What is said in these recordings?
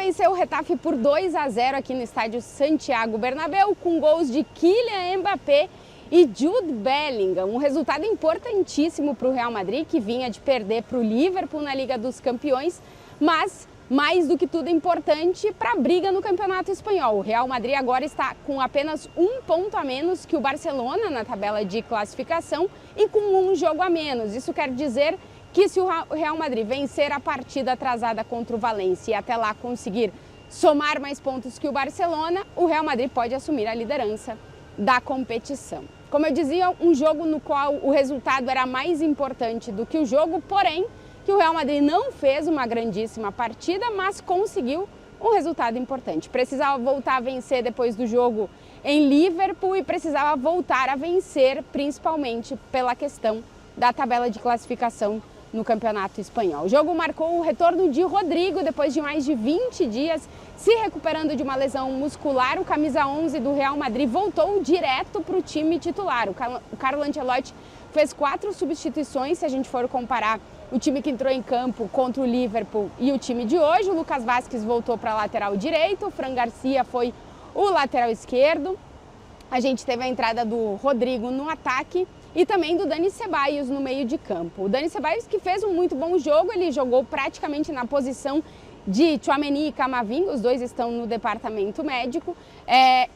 venceu o Getafe por 2-0 aqui no estádio Santiago Bernabéu, com gols de Kylian Mbappé e Jude Bellingham. Um resultado importantíssimo para o Real Madrid, que vinha de perder para o Liverpool na Liga dos Campeões, mas mais do que tudo importante para a briga no Campeonato Espanhol. O Real Madrid agora está com apenas um ponto a menos que o Barcelona na tabela de classificação e com um jogo a menos. Isso quer dizer que se o Real Madrid vencer a partida atrasada contra o Valência e até lá conseguir somar mais pontos que o Barcelona, o Real Madrid pode assumir a liderança da competição. Como eu dizia, um jogo no qual o resultado era mais importante do que o jogo, porém, que o Real Madrid não fez uma grandíssima partida, mas conseguiu um resultado importante. Precisava voltar a vencer depois do jogo em Liverpool e precisava voltar a vencer, principalmente pela questão da tabela de classificação no Campeonato Espanhol. O jogo marcou o retorno de Rodrigo depois de mais de 20 dias se recuperando de uma lesão muscular. O camisa 11 do Real Madrid voltou direto para o time titular. O Carlo Ancelotti fez 4 substituições, se a gente for comparar o time que entrou em campo contra o Liverpool e o time de hoje. O Lucas Vázquez voltou para a lateral direita, o Fran Garcia foi o lateral esquerdo. A gente teve a entrada do Rodrigo no ataque e também do Dani Ceballos no meio de campo. O Dani Ceballos, que fez um muito bom jogo, ele jogou praticamente na posição de Tchouaméni e Camavinga, os dois estão no departamento médico,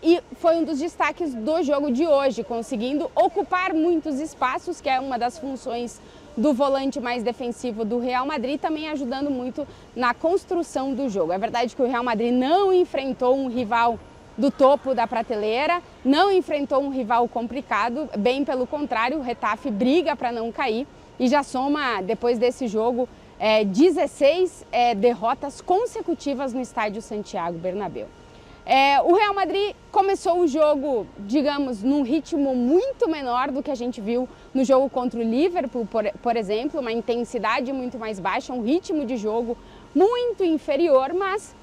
e foi um dos destaques do jogo de hoje, conseguindo ocupar muitos espaços, que é uma das funções do volante mais defensivo do Real Madrid, também ajudando muito na construção do jogo. É verdade que o Real Madrid não enfrentou um rival do topo da prateleira, não enfrentou um rival complicado, bem pelo contrário, o Getafe briga para não cair e já soma, depois desse jogo, 16 derrotas consecutivas no estádio Santiago Bernabéu. O Real Madrid começou o jogo, digamos, num ritmo muito menor do que a gente viu no jogo contra o Liverpool, por exemplo, uma intensidade muito mais baixa, um ritmo de jogo muito inferior, mas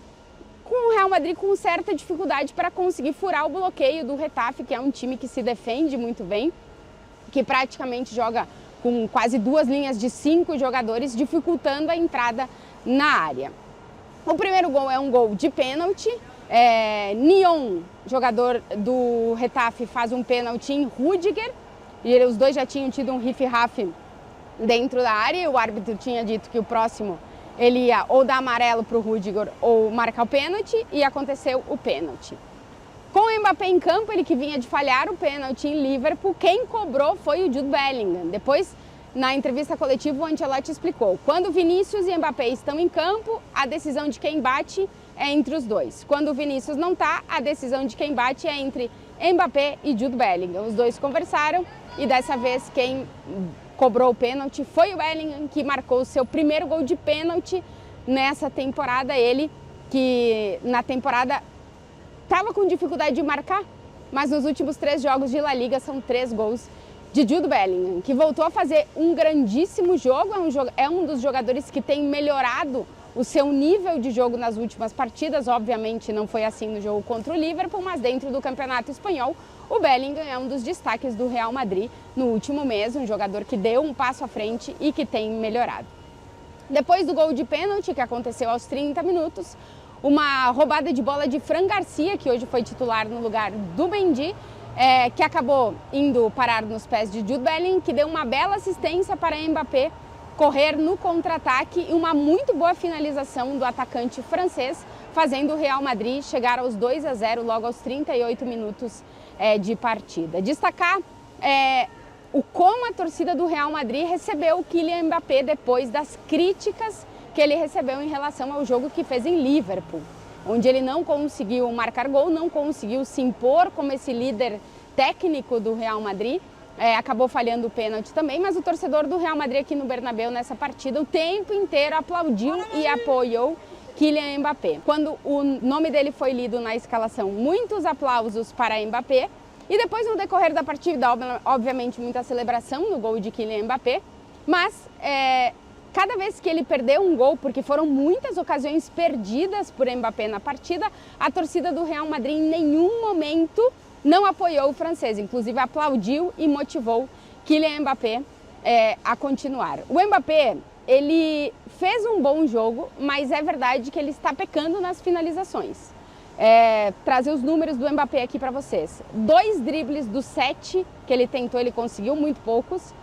com o Real Madrid com certa dificuldade para conseguir furar o bloqueio do Getafe, que é um time que se defende muito bem, que praticamente joga com quase 2 linhas de 5 jogadores, dificultando a entrada na área. O primeiro gol é um gol de pênalti. Nion, jogador do Getafe, faz um pênalti em Rüdiger, e os dois já tinham tido um rifirrafe dentro da área, e o árbitro tinha dito que o próximo ele ia ou dar amarelo para o Rüdiger ou marcar o pênalti, e aconteceu o pênalti. Com o Mbappé em campo, ele que vinha de falhar o pênalti em Liverpool, quem cobrou foi o Jude Bellingham. Depois, na entrevista coletiva, o Ancelotti explicou: quando Vinícius e Mbappé estão em campo, a decisão de quem bate é entre os dois. Quando o Vinícius não está, a decisão de quem bate é entre Mbappé e Jude Bellingham. Os dois conversaram e dessa vez quem cobrou o pênalti foi o Bellingham, que marcou o seu primeiro gol de pênalti nessa temporada. Ele que na temporada estava com dificuldade de marcar, mas nos últimos 3 jogos de La Liga são 3 gols de Jude Bellingham, que voltou a fazer um grandíssimo jogo. É um dos jogadores que tem melhorado o seu nível de jogo nas últimas partidas. Obviamente não foi assim no jogo contra o Liverpool, mas dentro do Campeonato Espanhol, o Bellingham é um dos destaques do Real Madrid no último mês, um jogador que deu um passo à frente e que tem melhorado. Depois do gol de pênalti, que aconteceu aos 30 minutos, uma roubada de bola de Fran Garcia, que hoje foi titular no lugar do Mendy, que acabou indo parar nos pés de Jude Bellingham, que deu uma bela assistência para Mbappé correr no contra-ataque e uma muito boa finalização do atacante francês, fazendo o Real Madrid chegar aos 2-0 logo aos 38 minutos de partida. Destacar como a torcida do Real Madrid recebeu o Kylian Mbappé depois das críticas que ele recebeu em relação ao jogo que fez em Liverpool, onde ele não conseguiu marcar gol, não conseguiu se impor como esse líder técnico do Real Madrid, acabou falhando o pênalti também, mas o torcedor do Real Madrid aqui no Bernabéu nessa partida o tempo inteiro aplaudiu e apoiou Kylian Mbappé. Quando o nome dele foi lido na escalação, muitos aplausos para Mbappé, e depois no decorrer da partida, obviamente muita celebração no gol de Kylian Mbappé, mas cada vez que ele perdeu um gol, porque foram muitas ocasiões perdidas por Mbappé na partida, a torcida do Real Madrid em nenhum momento não apoiou o francês, inclusive aplaudiu e motivou Kylian Mbappé a continuar. O Mbappé ele fez um bom jogo, mas é verdade que ele está pecando nas finalizações. Trazer os números do Mbappé aqui para vocês. 2 dribles dos 7 que ele tentou, ele conseguiu, muito poucos.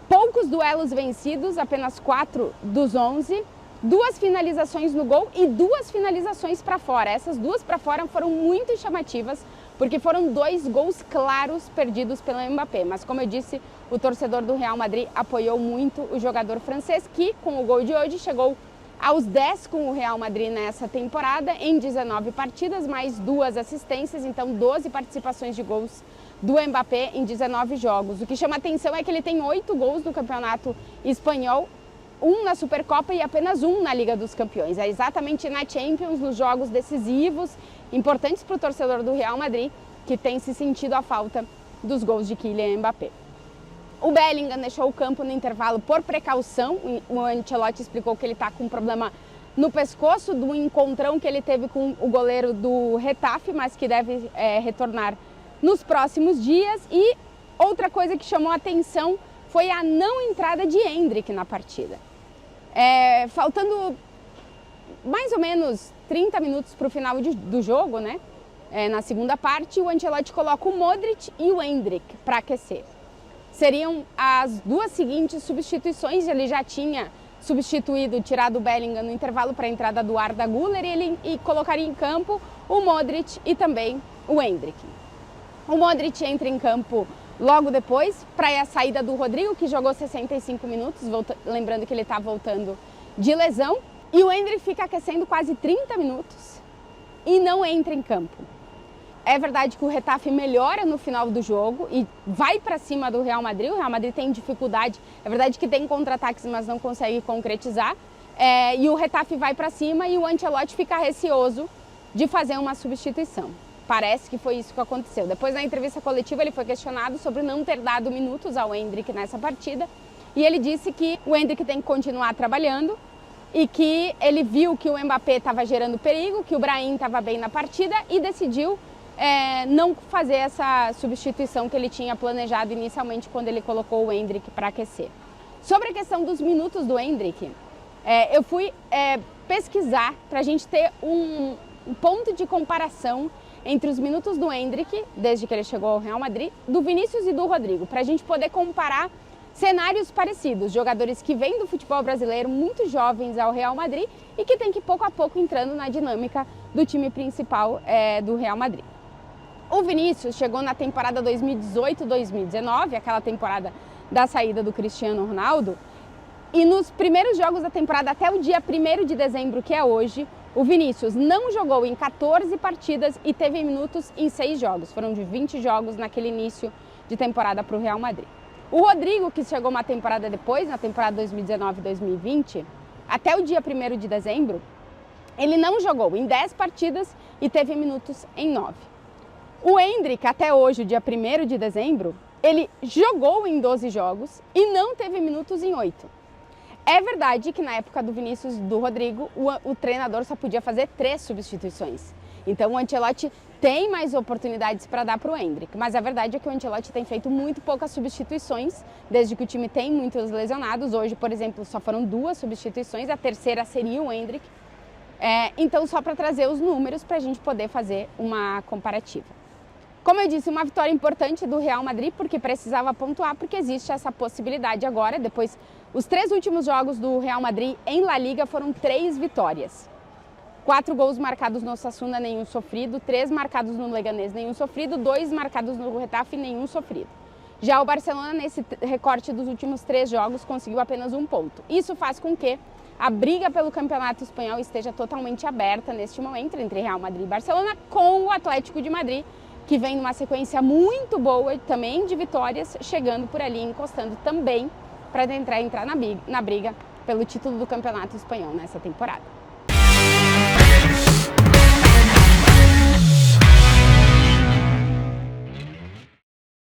Poucos duelos vencidos, apenas 4 dos 11. 2 finalizações no gol e 2 finalizações para fora. Essas 2 para fora foram muito chamativas, porque foram 2 gols claros perdidos pelo Mbappé. Mas como eu disse, o torcedor do Real Madrid apoiou muito o jogador francês, que com o gol de hoje chegou aos 10 com o Real Madrid nessa temporada, em 19 partidas, mais 2 assistências, então 12 participações de gols do Mbappé em 19 jogos. O que chama atenção é que ele tem 8 gols no Campeonato Espanhol, 1 na Supercopa e apenas 1 na Liga dos Campeões. É exatamente na Champions, nos jogos decisivos, importantes para o torcedor do Real Madrid, que tem se sentido a falta dos gols de Kylian Mbappé. O Bellingham deixou o campo no intervalo por precaução. O Ancelotti explicou que ele está com um problema no pescoço do encontrão que ele teve com o goleiro do Getafe, mas que deve retornar nos próximos dias. E outra coisa que chamou a atenção foi a não entrada de Endrick na partida. Faltando mais ou menos 30 minutos para o final do jogo, né? Na segunda parte, o Ancelotti coloca o Modric e o Endrick para aquecer. Seriam as 2 seguintes substituições. Ele já tinha substituído, tirado o Bellingham no intervalo para a entrada do Arda Güler, e ele colocaria em campo o Modric e também o Endrick. O Modric entra em campo logo depois para a saída do Rodrigo, que jogou 65 minutos, lembrando que ele está voltando de lesão, e o Endrick fica aquecendo quase 30 minutos e não entra em campo. É verdade que o Getafe melhora no final do jogo e vai para cima do Real Madrid. O Real Madrid tem dificuldade, é verdade que tem contra-ataques, mas não consegue concretizar. E o Getafe vai para cima e o Ancelotti fica receoso de fazer uma substituição. Parece que foi isso que aconteceu. Depois, na entrevista coletiva, ele foi questionado sobre não ter dado minutos ao Endrick nessa partida. E ele disse que o Endrick tem que continuar trabalhando e que ele viu que o Mbappé estava gerando perigo, que o Brahim estava bem na partida e decidiu não fazer essa substituição que ele tinha planejado inicialmente quando ele colocou o Endrick para aquecer. Sobre a questão dos minutos do Endrick, eu fui pesquisar para a gente ter um ponto de comparação entre os minutos do Endrick, desde que ele chegou ao Real Madrid, do Vinícius e do Rodrigo, para a gente poder comparar cenários parecidos, jogadores que vêm do futebol brasileiro, muito jovens ao Real Madrid e que tem que pouco a pouco entrando na dinâmica do time principal do Real Madrid. O Vinícius chegou na temporada 2018-2019, aquela temporada da saída do Cristiano Ronaldo, e nos primeiros jogos da temporada, até o dia 1º de dezembro, que é hoje, o Vinícius não jogou em 14 partidas e teve minutos em 6 jogos. Foram de 20 jogos naquele início de temporada para o Real Madrid. O Rodrigo, que chegou uma temporada depois, na temporada 2019-2020, até o dia 1º de dezembro, ele não jogou em 10 partidas e teve minutos em 9. O Endrick, até hoje, o dia 1º de dezembro, ele jogou em 12 jogos e não teve minutos em 8. É verdade que na época do Vinícius e do Rodrigo, o treinador só podia fazer 3 substituições. Então o Ancelotti tem mais oportunidades para dar para o Endrick. Mas a verdade é que o Ancelotti tem feito muito poucas substituições, desde que o time tem muitos lesionados. Hoje, por exemplo, só foram 2 substituições, a terceira seria o Endrick. Então, só para trazer os números para a gente poder fazer uma comparativa. Como eu disse, uma vitória importante do Real Madrid, porque precisava pontuar, porque existe essa possibilidade agora. Depois, os 3 últimos jogos do Real Madrid em La Liga foram 3 vitórias. 4 gols marcados no Osasuna, nenhum sofrido. 3 marcados no Leganés, nenhum sofrido. 2 marcados no Getafe, nenhum sofrido. Já o Barcelona, nesse recorte dos últimos 3 jogos, conseguiu apenas 1 ponto. Isso faz com que a briga pelo Campeonato Espanhol esteja totalmente aberta neste momento, entre Real Madrid e Barcelona, com o Atlético de Madrid, que vem numa sequência muito boa também de vitórias, chegando por ali, encostando também para entrar na briga pelo título do Campeonato Espanhol nessa temporada.